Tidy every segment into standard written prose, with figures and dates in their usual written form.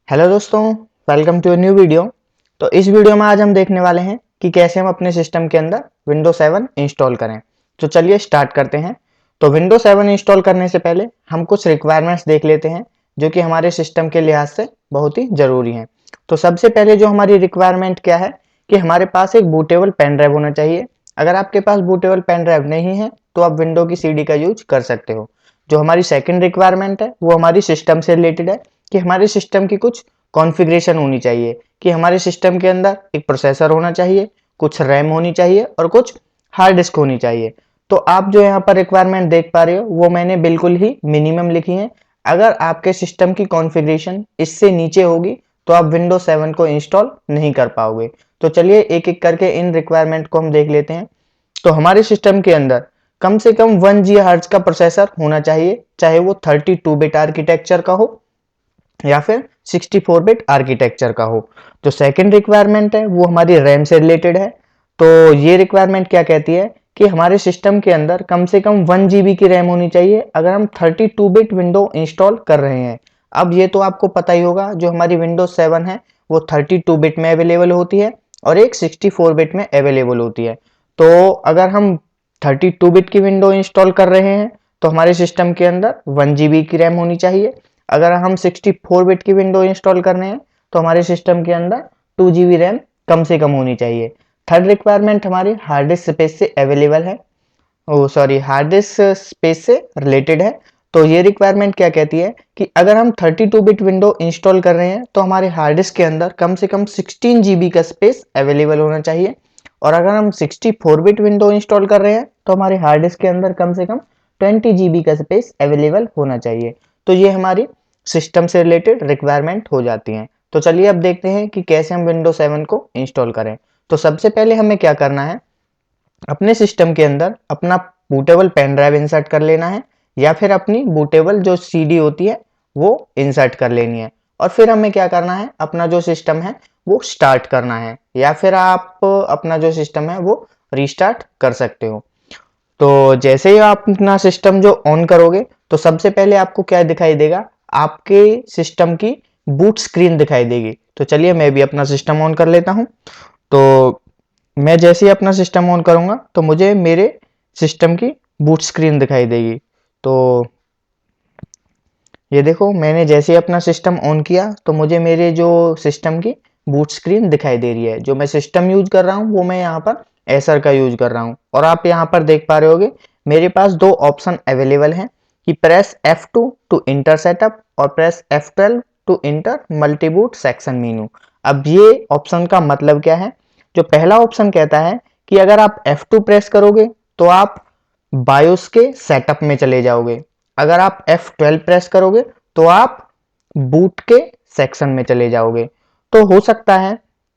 Hello दोस्तों, welcome to a new video. तो इस वीडियो में आज हम देखने वाले हैं कि कैसे हम अपने सिस्टम के अंदर विंडोज 7 इंस्टॉल करें। तो चलिए स्टार्ट करते हैं। तो विंडोज 7 इंस्टॉल करने से पहले हम कुछ रिक्वायरमेंट्स देख लेते हैं जो कि हमारे सिस्टम के लिहाज से बहुत ही ज़रूरी हैं। तो सबसे पहले जो हमारी रिक्वायरमेंट क्या है कि हमारे पास एक बूटेबल पेन ड्राइव होना चाहिए। अगर आपके पास बूटेबल पेन ड्राइव नहीं है तो आप विंडो की सीडी का यूज कर सकते हो। जो हमारी सेकंड रिक्वायरमेंट है वो हमारी सिस्टम से रिलेटेड है कि हमारे सिस्टम की कुछ कॉन्फ़िगरेशन होनी चाहिए कि हमारे सिस्टम के अंदर एक प्रोसेसर होना चाहिए, कुछ रैम होनी चाहिए और कुछ हार्ड डिस्क होनी चाहिए। तो आप जो यहाँ पर रिक्वायरमेंट देख पा रहे हो वो मैंने बिल्कुल ही मिनिमम लिखी है। अगर आपके सिस्टम की कॉन्फ़िगरेशन इससे नीचे होगी तो आप विंडोज 7 को इंस्टॉल नहीं कर पाओगे। तो चलिए एक एक करके इन रिक्वायरमेंट को हम देख लेते हैं। तो हमारे सिस्टम के अंदर कम से कम 1 GHz का प्रोसेसर होना चाहिए, चाहे वो 32 बिट आर्किटेक्चर का हो या फिर 64 बिट आर्किटेक्चर का हो। जो सेकंड रिक्वायरमेंट है वो हमारी रैम से रिलेटेड है। तो ये रिक्वायरमेंट क्या कहती है कि हमारे सिस्टम के अंदर कम से कम 1 GB की रैम होनी चाहिए अगर हम 32 बिट विंडो इंस्टॉल कर रहे हैं। अब ये तो आपको पता ही होगा, जो हमारी विंडोज 7 है वो 32 बिट में अवेलेबल होती है और एक 64 बिट में अवेलेबल होती है। तो अगर हम 32 बिट की विंडो इंस्टॉल कर रहे हैं तो हमारे सिस्टम के अंदर 1 GB की रैम होनी चाहिए। अगर हम 64 बिट की विंडो इंस्टॉल करने हैं तो हमारे सिस्टम के अंदर 2 GB रैम कम से कम होनी चाहिए। थर्ड रिक्वायरमेंट हमारी हार्ड डिस्क स्पेस से अवेलेबल है, ओ सॉरी हार्ड डिस्क स्पेस से रिलेटेड है। तो ये रिक्वायरमेंट क्या कहती है कि अगर हम 32 बिट विंडो इंस्टॉल कर रहे हैं तो हमारे हार्ड डिस्क के अंदर कम से कम 16 GB का स्पेस अवेलेबल होना चाहिए। और अगर हम 64 बिट विंडो इंस्टॉल कर रहे हैं तो हमारे हार्ड डिस्क के अंदर कम से कम 20 GB का स्पेस अवेलेबल होना चाहिए। तो ये हमारी सिस्टम से रिलेटेड रिक्वायरमेंट हो जाती हैं। तो चलिए अब देखते हैं कि कैसे हम विंडोज 7 को इंस्टॉल करें। तो सबसे पहले हमें क्या करना है, अपने सिस्टम के अंदर अपना बूटेबल पेन ड्राइव इंसर्ट कर लेना है या फिर अपनी बूटेबल जो सीडी होती है वो इंसर्ट कर लेनी है। और फिर हमें क्या करना है, अपना जो सिस्टम है वो स्टार्ट करना है या फिर आप अपना जो सिस्टम है वो रीस्टार्ट कर सकते हो। तो जैसे ही आप अपना सिस्टम जो ऑन करोगे तो सबसे पहले आपको क्या दिखाई देगा, आपके सिस्टम की बूट स्क्रीन दिखाई देगी। तो चलिए मैं भी अपना सिस्टम ऑन कर लेता हूं। तो मैं जैसे ही अपना सिस्टम ऑन करूंगा तो मुझे मेरे सिस्टम की बूट स्क्रीन दिखाई देगी। तो ये देखो, मैंने जैसे ही अपना सिस्टम ऑन किया तो मुझे मेरे जो सिस्टम की बूट स्क्रीन दिखाई दे रही है। जो मैं सिस्टम यूज कर रहा हूँ वो मैं यहाँ पर एसर का यूज कर रहा हूँ और आप यहाँ पर देख पा रहे होगे मेरे पास दो ऑप्शन अवेलेबल हैं कि press F2 to enter setup और press F12 to enter multiboot section menu. अब ये ऑप्शन का मतलब क्या है? जो पहला ऑप्शन कहता है कि अगर आप F2 प्रेस करोगे तो आप बायोस के सेटअप में चले जाओगे, अगर आप F12 प्रेस करोगे तो आप बूट के सेक्शन में चले जाओगे। तो हो सकता है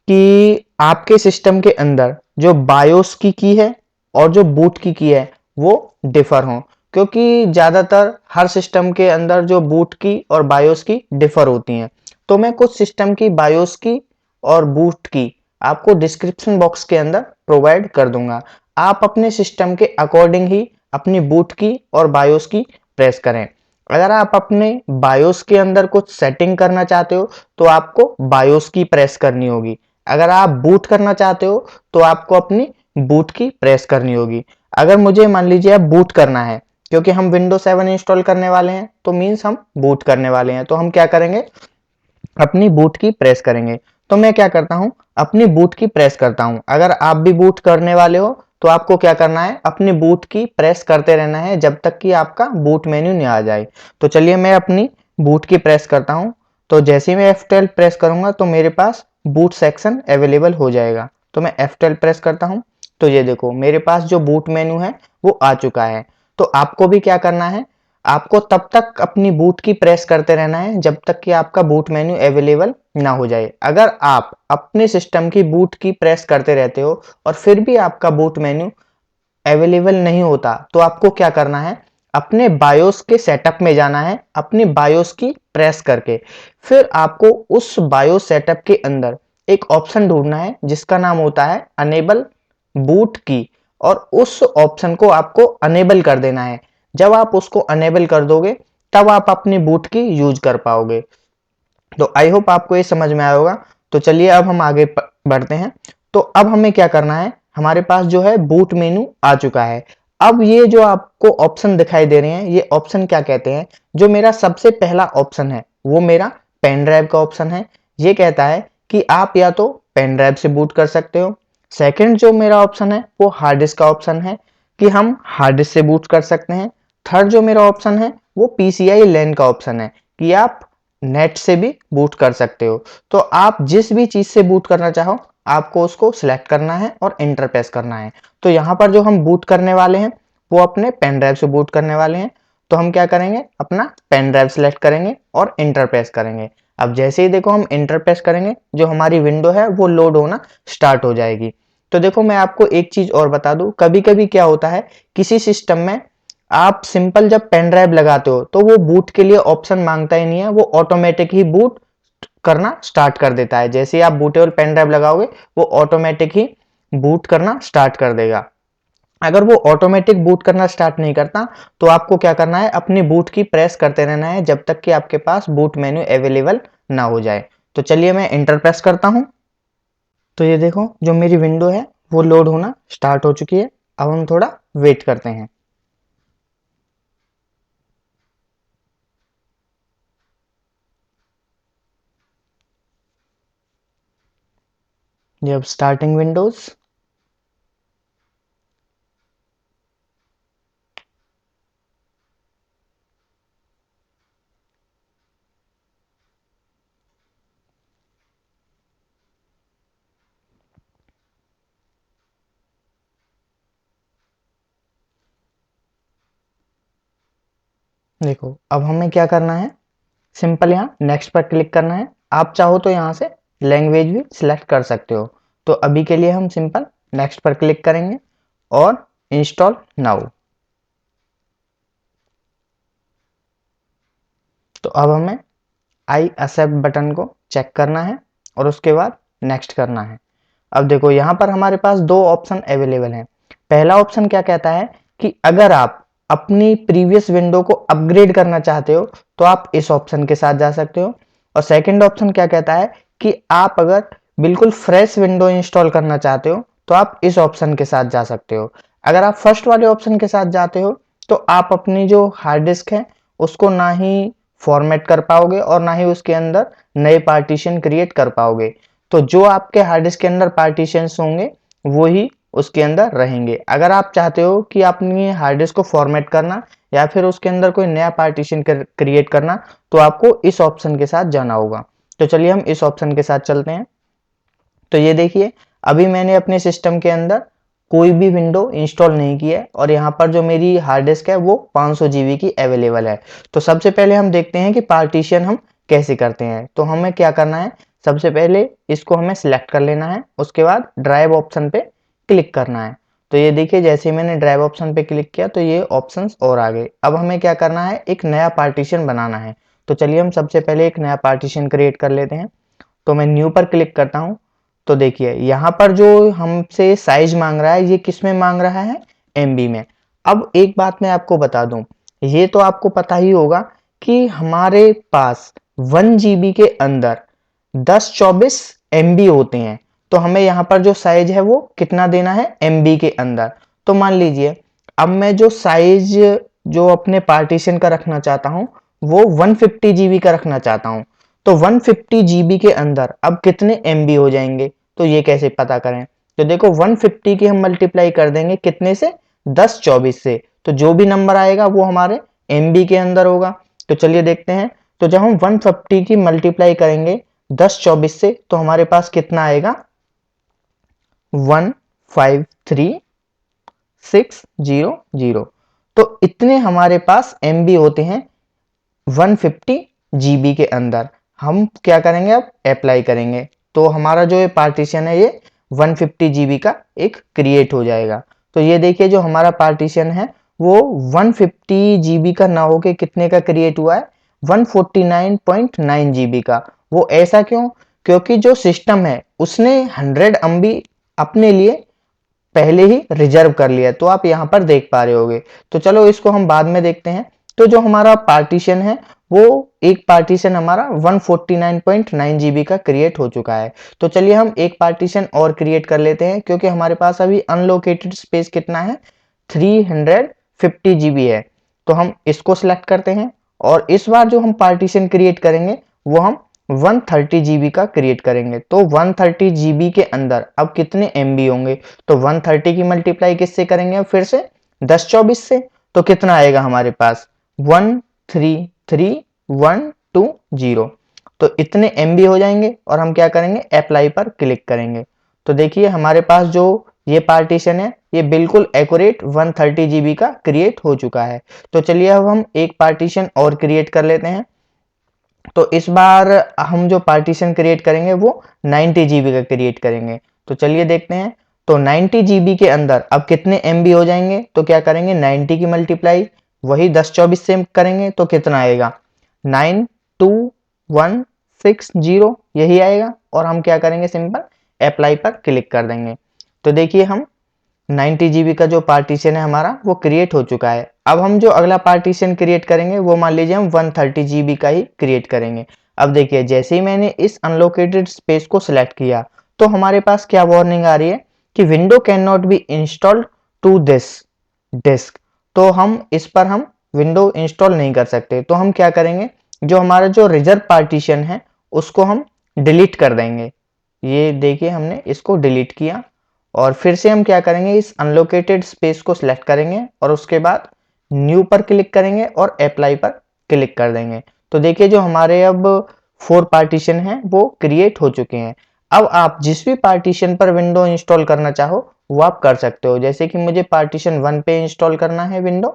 कि आपके सिस्टम के अंदर जो बायोस की है और जो बूट की है वो डिफर हो, क्योंकि ज़्यादातर हर सिस्टम के अंदर जो बूट की और बायोस की डिफर होती हैं। तो मैं कुछ सिस्टम की बायोस की और बूट की आपको डिस्क्रिप्शन बॉक्स के अंदर प्रोवाइड कर दूंगा। आप अपने सिस्टम के अकॉर्डिंग ही अपनी बूट की और बायोस की प्रेस करें। अगर आप अपने बायोस के अंदर कुछ सेटिंग करना चाहते हो तो आपको बायोस की प्रेस करनी होगी। अगर आप बूट करना चाहते हो तो आपको अपनी बूट की प्रेस करनी होगी। अगर मुझे मान लीजिए अब बूट करना है, क्योंकि हम विंडोज 7 इंस्टॉल करने वाले हैं तो मीन्स हम बूट करने वाले हैं, तो हम क्या करेंगे, अपनी बूट की प्रेस करेंगे। तो मैं क्या करता हूं, अपनी बूट की प्रेस करता हूं। अगर आप भी बूट करने वाले हो तो आपको क्या करना है, अपनी बूट की प्रेस करते रहना है जब तक कि आपका बूट मेन्यू नहीं आ जाए। तो चलिए मैं अपनी बूट की प्रेस करता हूं। तो जैसे ही मैं F12 प्रेस करूंगा तो मेरे पास बूट सेक्शन अवेलेबल हो जाएगा। तो मैं F12 प्रेस करता हूं तो ये देखो मेरे पास जो बूट मेन्यू है वो आ चुका है। तो आपको भी क्या करना है, आपको तब तक अपनी बूट की प्रेस करते रहना है जब तक कि आपका बूट मेन्यू अवेलेबल ना हो जाए। अगर आप अपने सिस्टम की बूट की प्रेस करते रहते हो और फिर भी आपका बूट मेन्यू अवेलेबल नहीं होता तो आपको क्या करना है, अपने बायोस के सेटअप में जाना है, अपनी बायोस की प्रेस करके फिर आपको उस बायोस सेटअप के अंदर एक ऑप्शन ढूंढना है जिसका नाम होता है अनेबल बूट की, और उस ऑप्शन को आपको अनेबल कर देना है। जब आप उसको अनेबल कर दोगे तब आप अपनी बूट की यूज कर पाओगे। तो आई होप आपको ये समझ में आया होगा। तो चलिए अब हम आगे बढ़ते हैं। तो अब हमें क्या करना है, हमारे पास जो है बूट मेनू आ चुका है। अब ये जो आपको ऑप्शन दिखाई दे रहे हैं, ये ऑप्शन क्या कहते हैं, जो मेरा सबसे पहला ऑप्शन है वो मेरा पेन ड्राइव का ऑप्शन है। ये कहता है कि आप या तो पेन ड्राइव से बूट कर सकते हो। सेकंड जो मेरा ऑप्शन है वो हार्ड डिस्क का ऑप्शन है कि हम हार्ड डिस्क से बूट कर सकते हैं। थर्ड जो मेरा ऑप्शन है वो पीसीआई लैन का ऑप्शन है कि आप नेट से भी बूट कर सकते हो। तो आप जिस भी चीज से बूट करना चाहो आपको उसको सिलेक्ट करना है और एंटर प्रेस करना है। तो यहाँ पर जो हम बूट करने वाले हैं वो अपने पेन ड्राइव से बूट करने वाले हैं। तो हम क्या करेंगे, अपना पेन ड्राइव सिलेक्ट करेंगे और एंटर प्रेस करेंगे। अब जैसे ही देखो हम एंटर प्रेस करेंगे, जो हमारी विंडो है वो लोड होना स्टार्ट हो जाएगी। तो देखो मैं आपको एक चीज और बता दूं, कभी कभी क्या होता है किसी सिस्टम में आप सिंपल जब पेन ड्राइव लगाते हो तो वो बूट के लिए ऑप्शन मांगता ही नहीं है, वो ऑटोमेटिक ही बूट करना स्टार्ट कर देता है। जैसे ही आप बूटेबल पेन ड्राइव लगाओगे वो ऑटोमेटिक ही बूट करना स्टार्ट कर देगा। अगर वो ऑटोमेटिक बूट करना स्टार्ट नहीं करता तो आपको क्या करना है, अपनी बूट की प्रेस करते रहना है जब तक कि आपके पास बूट मेन्यू अवेलेबल ना हो जाए। तो चलिए मैं एंटर प्रेस करता हूं। तो ये देखो जो मेरी विंडो है वो लोड होना स्टार्ट हो चुकी है। अब हम थोड़ा वेट करते हैं। ये अब स्टार्टिंग विंडोज। देखो अब हमें क्या करना है, सिंपल यहाँ नेक्स्ट पर क्लिक करना है। आप चाहो तो यहाँ से लैंग्वेज भी सिलेक्ट कर सकते हो। तो अभी के लिए हम सिंपल नेक्स्ट पर क्लिक करेंगे और इंस्टॉल नाउ। तो अब हमें आई एक्सेप्ट बटन को चेक करना है और उसके बाद नेक्स्ट करना है। अब देखो यहाँ पर हमारे पास दो ऑप्शन अवेलेबल हैं। पहला ऑप्शन क्या कहता है कि अगर आप अपनी प्रीवियस विंडो को अपग्रेड करना चाहते हो तो आप इस ऑप्शन के साथ जा सकते हो। और सेकंड ऑप्शन क्या कहता है कि आप अगर बिल्कुल फ्रेश विंडो इंस्टॉल करना चाहते हो तो आप इस ऑप्शन के साथ जा सकते हो। अगर आप फर्स्ट वाले ऑप्शन के साथ जाते हो तो आप अपनी जो हार्ड डिस्क है उसको ना ही फॉर्मेट कर पाओगे और ना ही उसके अंदर नए पार्टीशन क्रिएट कर पाओगे। तो जो आपके हार्ड डिस्क के अंदर पार्टीशन होंगे वो ही उसके अंदर रहेंगे। अगर आप चाहते हो कि अपनी हार्ड डिस्क को फॉर्मेट करना या फिर उसके अंदर कोई नया पार्टीशन क्रिएट करना तो आपको इस ऑप्शन के साथ जाना होगा। तो चलिए हम इस ऑप्शन के साथ चलते हैं। तो ये देखिए अभी मैंने अपने सिस्टम के अंदर कोई भी विंडो इंस्टॉल नहीं की है और यहाँ पर जो मेरी हार्ड डिस्क है वो 500 जीबी की अवेलेबल है। तो सबसे पहले हम देखते हैं कि पार्टीशन हम कैसे करते हैं। तो हमें क्या करना है, सबसे पहले इसको हमें सिलेक्ट कर लेना है, उसके बाद ड्राइव ऑप्शन पे क्लिक करना है। तो ये देखिए जैसे ही मैंने ड्राइव ऑप्शन पे क्लिक किया तो ये ऑप्शंस और आ गए। अब हमें क्या करना है, एक नया पार्टीशन बनाना है। तो चलिए हम सबसे पहले एक नया पार्टीशन क्रिएट कर लेते हैं। तो मैं न्यू पर क्लिक करता हूं। तो देखिए यहाँ पर जो हमसे साइज मांग रहा है ये किस में मांग रहा है, एमबी में। अब एक बात मैं आपको बता दूं, ये तो आपको पता ही होगा कि हमारे पास 1 GB के अंदर 10-24 MB होते हैं। तो हमें यहाँ पर जो साइज है वो कितना देना है, MB के अंदर। तो मान लीजिए अब मैं जो साइज जो अपने पार्टीशन का रखना चाहता हूँ वो 150 GB का रखना चाहता हूँ। तो 150 GB के अंदर अब कितने MB हो जाएंगे, तो ये कैसे पता करें। तो देखो 150 की हम मल्टीप्लाई कर देंगे कितने से, 10-24 से। तो जो भी नंबर आएगा वो हमारे MB के अंदर होगा। तो चलिए देखते हैं। तो जब हम 150 की मल्टीप्लाई करेंगे 10-24 से तो हमारे पास कितना आएगा, 153600। तो इतने हमारे पास MB होते हैं 150 GB के अंदर। हम क्या करेंगे, अब अप्लाई करेंगे तो हमारा जो ये पार्टीशन है ये 150 GB का एक क्रिएट हो जाएगा। तो ये देखिए जो हमारा पार्टीशन है वो 150 GB का ना होके कितने का क्रिएट हुआ है, 149.9 GB का। वो ऐसा क्यों, क्योंकि जो सिस्टम है उसने 100 MB अपने लिए पहले ही रिजर्व कर लिया। तो आप यहाँ पर देख पा रहे होगे। तो चलो इसको हम बाद में देखते हैं। तो जो हमारा पार्टीशन है वो एक पार्टीशन हमारा 149.9 जीबी का क्रिएट हो चुका है। तो चलिए हम एक पार्टीशन और क्रिएट कर लेते हैं, क्योंकि हमारे पास अभी अनलोकेटेड स्पेस कितना है, 350 जीबी है। तो हम इसको सिलेक्ट करते हैं और इस बार जो हम पार्टीशन क्रिएट करेंगे वो हम 130 जीबी का क्रिएट करेंगे। तो 130 जीबी के अंदर अब कितने एमबी होंगे, तो 130 की मल्टीप्लाई किससे करेंगे, अब फिर से 1024 से। तो कितना आएगा हमारे पास, 133120। तो इतने एमबी हो जाएंगे और हम क्या करेंगे, अप्लाई पर क्लिक करेंगे। तो देखिए हमारे पास जो ये पार्टीशन है ये बिल्कुल एक्यूरेट 130 जीबी का क्रिएट हो चुका है। तो चलिए अब हम एक पार्टीशन और क्रिएट कर लेते हैं। तो इस बार हम जो पार्टीशन क्रिएट करेंगे वो 90 जीबी का क्रिएट करेंगे। तो चलिए देखते हैं। तो 90 जीबी के अंदर अब कितने एमबी हो जाएंगे, तो क्या करेंगे, 90 की मल्टीप्लाई वही 1024 से करेंगे तो कितना आएगा, 92160 यही आएगा। और हम क्या करेंगे, सिंपल अप्लाई पर क्लिक कर देंगे। तो देखिए हम 90 जीबी का जो पार्टीशन है हमारा वो क्रिएट हो चुका है। अब हम जो अगला पार्टीशन क्रिएट करेंगे वो मान लीजिए हम 130 जीबी का ही क्रिएट करेंगे। अब देखिए जैसे ही मैंने इस अनलोकेटेड स्पेस को सिलेक्ट किया तो हमारे पास क्या वार्निंग आ रही है कि window can not be installed to this disk. तो हम विंडो इंस्टॉल नहीं कर सकते। तो हम क्या करेंगे, जो हमारा जो रिजर्व पार्टीशन है उसको हम डिलीट कर देंगे। ये देखिए हमने इसको डिलीट किया और फिर से हम क्या करेंगे, इस अनलोकेटेड स्पेस को सिलेक्ट करेंगे और उसके बाद न्यू पर क्लिक करेंगे और अप्लाई पर क्लिक कर देंगे। तो देखिए जो हमारे अब 4 पार्टीशन हैं वो क्रिएट हो चुके हैं। अब आप जिस भी पार्टीशन पर विंडो इंस्टॉल करना चाहो वो आप कर सकते हो। जैसे कि मुझे पार्टीशन 1 पे इंस्टॉल करना है विंडो,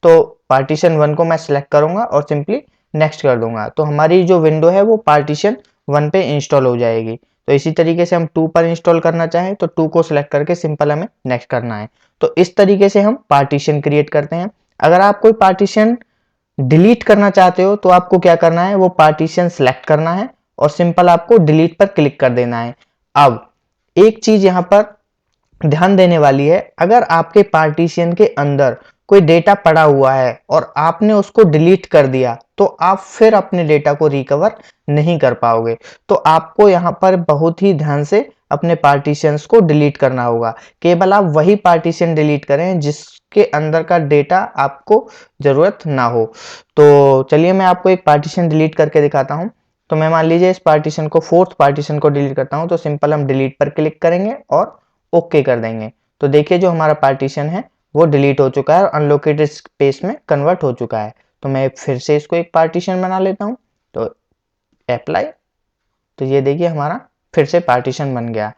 तो पार्टीशन 1 को मैं सिलेक्ट करूंगा और सिंपली नेक्स्ट कर दूंगा। तो हमारी जो विंडो है वो पार्टीशन 1 पे इंस्टॉल हो जाएगी। तो इसी तरीके से हम 2 पर इंस्टॉल करना चाहें तो 2 को सिलेक्ट करके सिंपल हमें नेक्स्ट करना है। तो इस तरीके से हम पार्टीशन क्रिएट करते हैं। अगर आप कोई पार्टीशन डिलीट करना चाहते हो तो आपको क्या करना है, वो पार्टीशन सिलेक्ट करना है और सिंपल आपको डिलीट पर क्लिक कर देना है। अब एक चीज यहां पर ध्यान देने वाली है, अगर आपके पार्टीशन के अंदर कोई डेटा पड़ा हुआ है और आपने उसको डिलीट कर दिया तो आप फिर अपने डेटा को रिकवर नहीं कर पाओगे। तो आपको यहाँ पर बहुत ही ध्यान से अपने पार्टीशंस को डिलीट करना होगा। केवल आप वही पार्टीशन डिलीट करें जिसके अंदर का डेटा आपको जरूरत ना हो। तो चलिए मैं आपको एक पार्टीशन डिलीट करके दिखाता हूँ। तो मैं मान लीजिए इस पार्टीशन को, फोर्थ पार्टीशन को डिलीट करता हूँ। तो सिंपल हम डिलीट पर क्लिक करेंगे और ओके कर देंगे। तो देखिए जो हमारा पार्टीशन है वो डिलीट हो चुका है और अनलोकेटेड स्पेस में कन्वर्ट हो चुका है। तो मैं फिर से इसको एक पार्टीशन बना लेता हूँ। तो अप्लाई, तो ये देखिए हमारा फिर से पार्टीशन बन गया।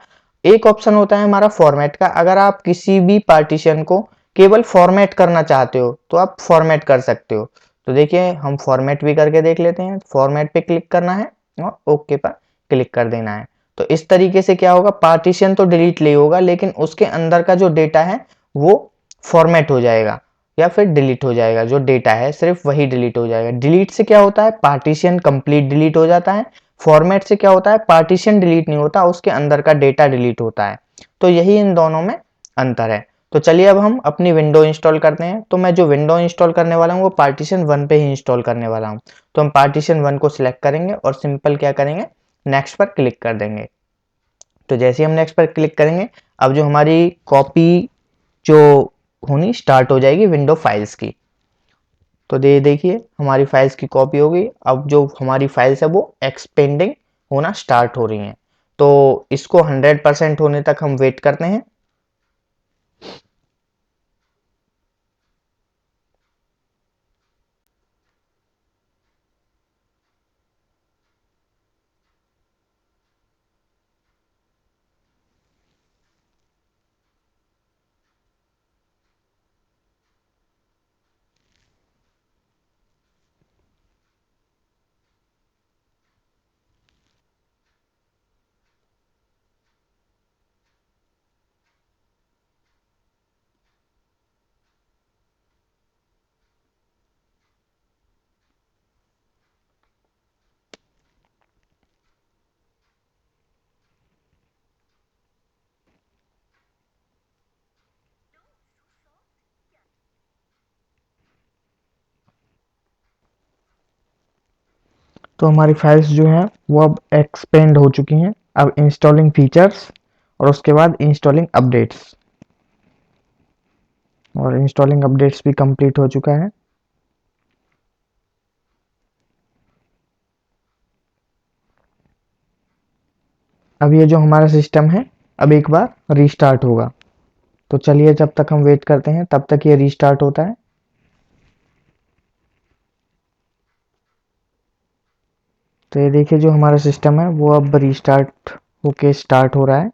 एक ऑप्शन होता है हमारा फॉर्मेट का। अगर आप किसी भी पार्टीशन को केवल फॉर्मेट करना चाहते हो तो आप फॉर्मेट कर सकते हो। तो देखिए हम फॉर्मेट भी करके देख लेते हैं। फॉर्मेट पे क्लिक करना है और ओके पर क्लिक कर देना है। तो इस तरीके से क्या होगा, पार्टीशन तो डिलीट नहीं होगा लेकिन उसके अंदर का जो डेटा है वो फॉर्मेट हो जाएगा या फिर डिलीट हो जाएगा। जो डेटा है सिर्फ वही डिलीट हो जाएगा। डिलीट से क्या होता है, पार्टीशन कंप्लीट डिलीट हो जाता है। फॉर्मेट से क्या होता है, पार्टीशन डिलीट नहीं होता, उसके अंदर का डेटा डिलीट होता है। तो यही इन दोनों में अंतर है। तो चलिए अब हम अपनी विंडो इंस्टॉल करते हैं। तो मैं जो विंडो इंस्टॉल करने वाला हूँ वो पार्टीशन 1 पे ही इंस्टॉल करने वाला हूँ। तो हम पार्टीशन 1 को सिलेक्ट करेंगे और सिंपल क्या करेंगे, नेक्स्ट पर क्लिक कर देंगे। तो जैसे ही हम नेक्स्ट पर क्लिक करेंगे अब जो हमारी कॉपी जो होनी स्टार्ट हो जाएगी विंडो फाइल्स की। तो देखिए हमारी फाइल्स की कॉपी हो गई। अब जो हमारी फाइल्स है वो एक्सपेंडिंग होना स्टार्ट हो रही हैं। तो इसको 100% होने तक हम वेट करते हैं। तो हमारी फाइल्स जो हैं वो अब एक्सपेंड हो चुकी हैं। अब इंस्टॉलिंग फीचर्स और उसके बाद इंस्टॉलिंग अपडेट्स, और इंस्टॉलिंग अपडेट्स भी कंप्लीट हो चुका है। अब ये जो हमारा सिस्टम है अब एक बार रीस्टार्ट होगा। तो चलिए जब तक हम वेट करते हैं तब तक ये रीस्टार्ट होता है। तो ये देखिए जो हमारा सिस्टम है वो अब रीस्टार्ट होके स्टार्ट हो रहा है।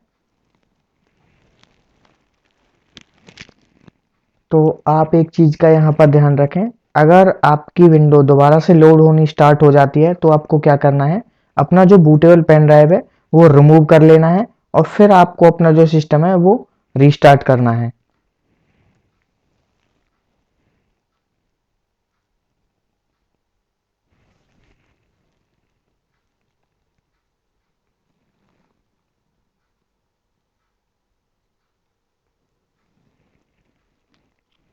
तो आप एक चीज़ का यहाँ पर ध्यान रखें, अगर आपकी विंडो दोबारा से लोड होनी स्टार्ट हो जाती है तो आपको क्या करना है, अपना जो बूटेबल पेन ड्राइव है वो रिमूव कर लेना है और फिर आपको अपना जो सिस्टम है वो रीस्टार्ट करना है।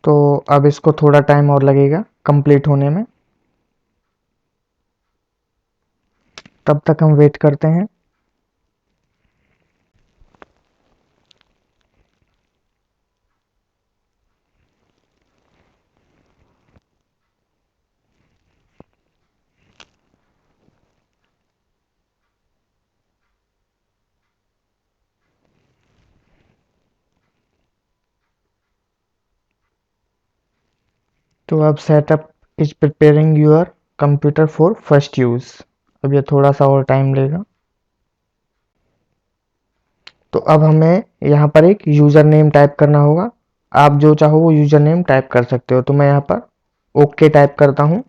तो अब इसको थोड़ा टाइम और लगेगा कंप्लीट होने में, तब तक हम वेट करते हैं। तो अब setup is preparing your computer for first use. अब ये थोड़ा सा और टाइम लेगा। तो अब हमें यहाँ पर एक यूज़र नेम टाइप करना होगा। आप जो चाहो वो यूज़र नेम टाइप कर सकते हो। तो मैं यहाँ पर ओके टाइप करता हूँ,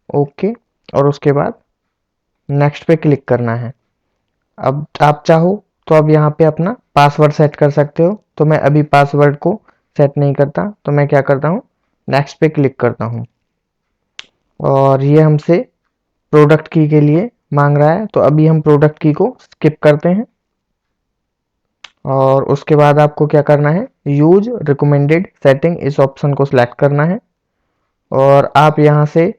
ओके, और उसके बाद नेक्स्ट पे क्लिक करना है। अब आप चाहो तो अब यहाँ पे अपना पासवर्ड सेट कर सकते हो। तो मैं अभी पासवर्ड को सेट नहीं करता, तो मैं क्या करता हूँ, नेक्स्ट पे क्लिक करता हूँ। और ये हमसे प्रोडक्ट की के लिए मांग रहा है, तो अभी हम प्रोडक्ट की को स्किप करते हैं। और उसके बाद आपको क्या करना है, यूज रिकमेंडेड सेटिंग इस ऑप्शन को सिलेक्ट करना है। और आप यहाँ से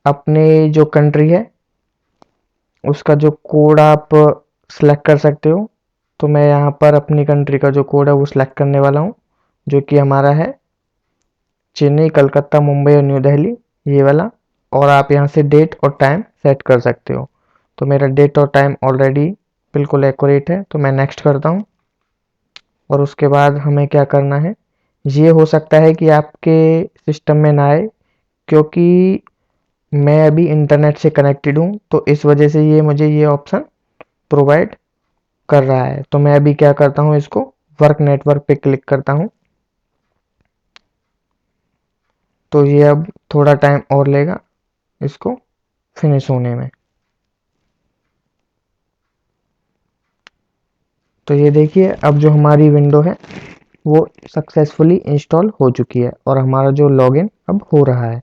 अपने जो कंट्री है उसका जो कोड आप सिलेक्ट कर सकते हो। तो मैं यहाँ पर अपनी कंट्री का जो कोड है वो सिलेक्ट करने वाला हूँ, जो कि हमारा है चेन्नई, कलकत्ता, मुंबई और न्यू दिल्ली, ये वाला। और आप यहाँ से डेट और टाइम सेट कर सकते हो। तो मेरा डेट और टाइम ऑलरेडी बिल्कुल एक्यूरेट है, तो मैं नेक्स्ट करता हूँ। और उसके बाद हमें क्या करना है, ये हो सकता है कि आपके सिस्टम में ना आए, क्योंकि मैं अभी इंटरनेट से कनेक्टेड हूँ, तो इस वजह से ये मुझे ये ऑप्शन प्रोवाइड कर रहा है। तो मैं अभी क्या करता हूँ, इसको वर्क नेटवर्क पे क्लिक करता हूँ। तो ये अब थोड़ा टाइम और लेगा इसको फिनिश होने में। तो ये देखिए अब जो हमारी विंडो है वो सक्सेसफुली इंस्टॉल हो चुकी है और हमारा जो लॉगिन अब हो रहा है।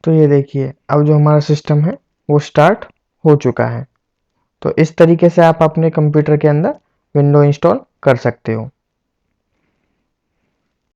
तो ये देखिए अब जो हमारा सिस्टम है वो स्टार्ट हो चुका है। तो इस तरीके से आप अपने कंप्यूटर के अंदर विंडो इंस्टॉल कर सकते हो।